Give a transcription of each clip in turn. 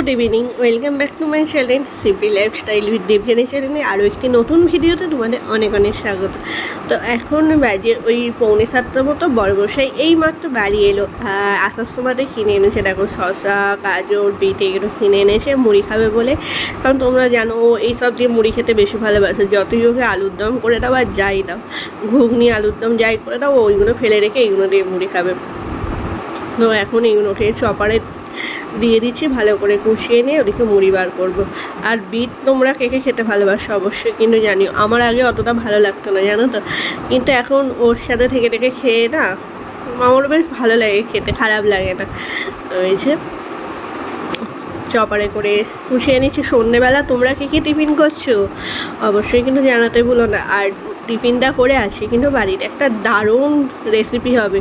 Good evening, welcome back to my channel simple lifestyle with Debjani চ্যানেলে আরও একটি নতুন ভিডিওতে তোমাদের অনেক অনেক স্বাগত। তো এখন বাজে ওই 6:45 মতো বড়মশাই এই মাত্র বাড়ি এলো। আর আসার সময়তে কিনে এনেছে, দেখো শসা, গাজর, বিট এগুলো কিনে এনেছে মুড়ি খাবে বলে। কারণ তোমরা জানো ও এইসব দিয়ে মুড়ি খেতে বেশি ভালোবাসে। যতই ওকে আলুর দম করে দাও আর যাই দাও, ঘুগনি আলুর দম যাই করে দাও, ওইগুলো ফেলে রেখে এইগুলো দিয়ে মুড়ি খাবে। তো এখন এইগুলোকে চপারে দিয়ে দিচ্ছি, ভালো করে কুচিয়ে নিয়ে ওদিকে মুড়ি বার করবো। আর বিট তোমরা কে কে খেতে ভালোবাসো অবশ্যই কিন্তু জানিও। আমার আগে অতটা ভালো লাগতো না, জানো তো, কিন্তু এখন ওর সাথে থেকে থেকে খেয়ে না আমার বেশ ভালো লাগে খেতে, খারাপ লাগে না। তো এই যে চপারে করে কুচিয়ে নিচ্ছি। সন্ধ্যেবেলা তোমরা কে কী টিফিন করছো অবশ্যই কিন্তু জানাতে ভুলো না। আর টিফিনটা করে আছি কিন্তু বাড়ির একটা দারুণ রেসিপি হবে,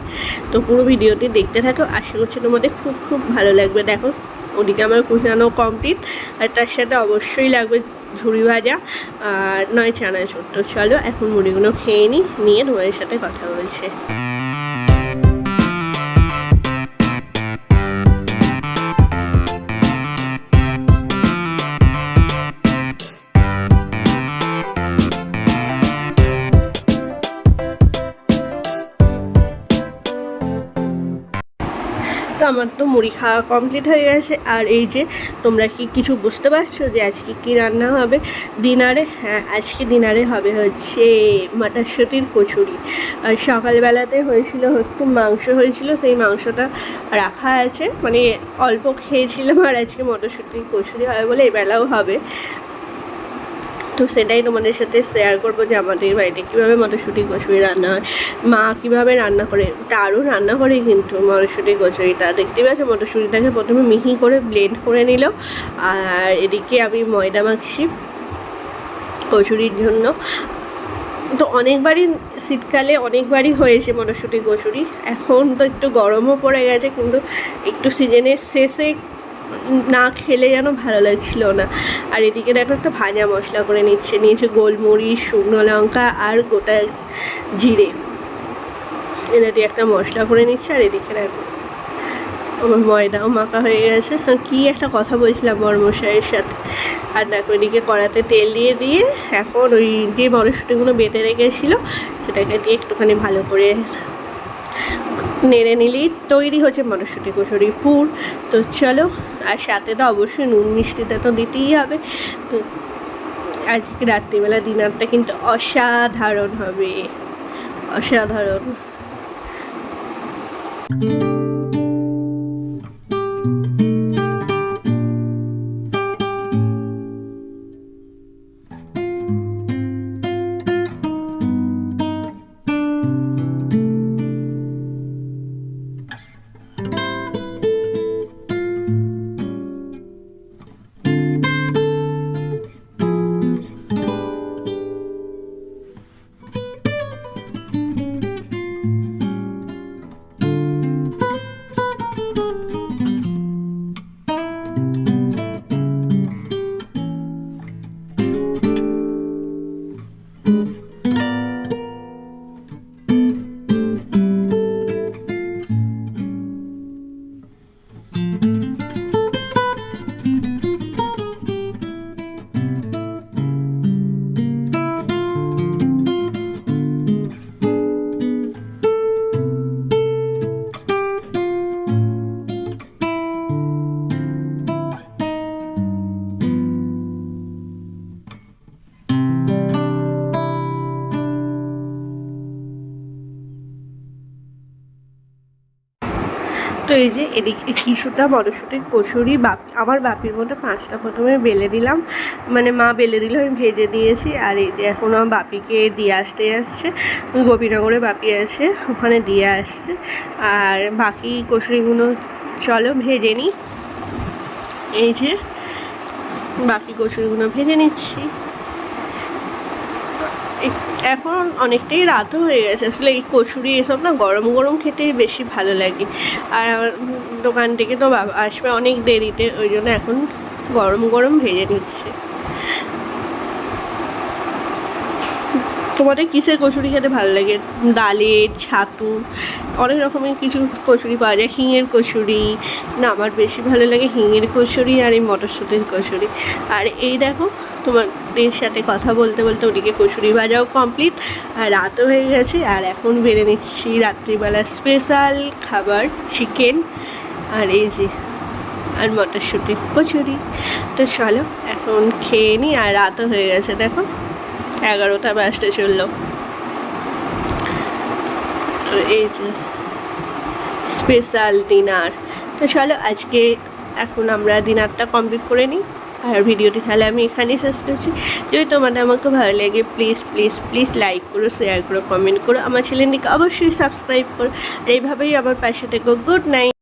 তো পুরো ভিডিওটি দেখতে থাকো। আশা করছি তোমাদের খুব খুব ভালো লাগবে। দেখো ওদিকে আমার কুচানো কমপ্লিট, আর তার সাথে অবশ্যই লাগবে ঝুড়ি ভাজা আর নয় চানাচুর। তো চলো এখন মুড়িগুলো খেয়ে নিয়ে তোমাদের সাথে কথা বলছে। তো আমার তো মুড়ি খাওয়া কমপ্লিট হয়ে গেছে। আর এই যে তোমরা কি কিছু বুঝতে পারছো যে আজকে কি রান্না হবে ডিনারে? হ্যাঁ, আজকে ডিনারে হবে হচ্ছে মটরশুঁটির কচুরি। আর সকালবেলাতে হয়েছিল একটু মাংস হয়েছিল, সেই মাংসটা রাখা আছে, মানে অল্প খেয়েছিলাম। আর আজকে মটরশুঁটির কচুরি হবে বলে এবেলাও হবে। তো সেটাই তোমাদের সাথে শেয়ার করবো যে আমাদের বাড়িতে কীভাবে মটরশুঁটি কচুরি রান্না হয়, মা কীভাবে রান্না করে। দারুণ রান্না করে কিন্তু মটরশুঁটি কচুরিটা। দেখতে পাচ্ছ মটরশুঁটিটাকে প্রথমে মিহি করে ব্লেন্ড করে নিল। আর এদিকে আমি ময়দা মাখছি কচুরির জন্য। তো অনেকবারই শীতকালে অনেকবারই হয়েছে মটরশুঁটি কচুরি। এখন তো একটু গরমও পড়ে গেছে, কিন্তু একটু সিজনের শেষে না খেলে যেন ভালো লাগছিল না। আর এদিকে দেখো একটা ভাজা মশলা করে নিয়েছে গোলমরিচ, শুকনো লঙ্কা আর গোটা জিরে, এটা দিয়ে একটা মশলা করে নিচ্ছে। আর এদিকে দেখো আমার ময়দাও মাখা হয়ে গেছে। কি একটা কথা বলছিলাম বড়মশাইয়ের সাথে। আর দেখো এদিকে কড়াতে তেল দিয়ে এখন ওই যে মটরশুঁটিগুলো বেটে রেখেছিলো সেটাকে দিয়ে একটুখানি ভালো করে নেড়ে নিলেই তৈরি হচ্ছে মটরশুঁটি কচুরি পুর। তো চলো, আর সাথে তো অবশ্যই নুন মিষ্টিটা তো দিতেই হবে। তো আজকে রাত্রিবেলা ডিনারটা কিন্তু অসাধারণ হবে, অসাধারণ। তো এই যে এদিকে কিছুটা মটরশুঁটির কচুরি আমার বাপির মতো 5টা প্রথমে বেলে দিলাম, মানে মা বেলে দিল, আমি ভেজে দিয়েছি। আর এই যে এখন আমার বাপিকে দিয়ে আসতে যাচ্ছে, গোপীনগরে বাপি আছে, ওখানে দিয়ে আসছে। আর বাকি কচুরিগুলো চলো ভেজে নিই। এই যে বাকি কচুরিগুলো ভেজে নিচ্ছি। এখন অনেকটাই রাতও হয়ে গেছে, আসলে এই কচুরি এসব না গরম গরম খেতেই বেশি ভালো লাগে। আর দোকান থেকে তো আসবে অনেক দেরিতে, ওই জন্য এখন গরম গরম ভেজে নিচ্ছে। তোমাদের কিসের কচুরি খেতে ভালো লাগে? ডালের, ছাতু, অনেক রকমের কিছু কচুরি পাওয়া যায়। হিঙের কচুরি, না আমার বেশি ভালো লাগে হিঙের কচুরি আর এই মটরশুঁটির কচুরি। আর এই দেখো তোমাদের সাথে কথা বলতে বলতে ওদিকে কচুরি ভাজাও কমপ্লিট, আর রাতও হয়ে গেছে। আর এখন বেড়ে নিচ্ছি রাত্রিবেলার স্পেশাল খাবার, চিকেন আর এই যে আর মটরশুঁটির কচুরি। তো চলো এখন খেয়ে নিই, আর রাতও হয়ে গেছে, দেখো 11টা বাজতে চললো। তো এই যে স্পেশাল ডিনার। তো চলো আজকে এখন আমরা ডিনারটা কমপ্লিট করে নিই, আর ভিডিওটি তাহলে আমি এখানেই শেষ করছি। যদি তোমাদের আমাকে ভালো লাগে প্লিজ প্লিজ প্লিজ লাইক করো, শেয়ার করো, কমেন্ট করো, আমার চ্যানেলটিকে অবশ্যই সাবস্ক্রাইব করো, আর এইভাবেই আমার পাশে থেকো। Good night.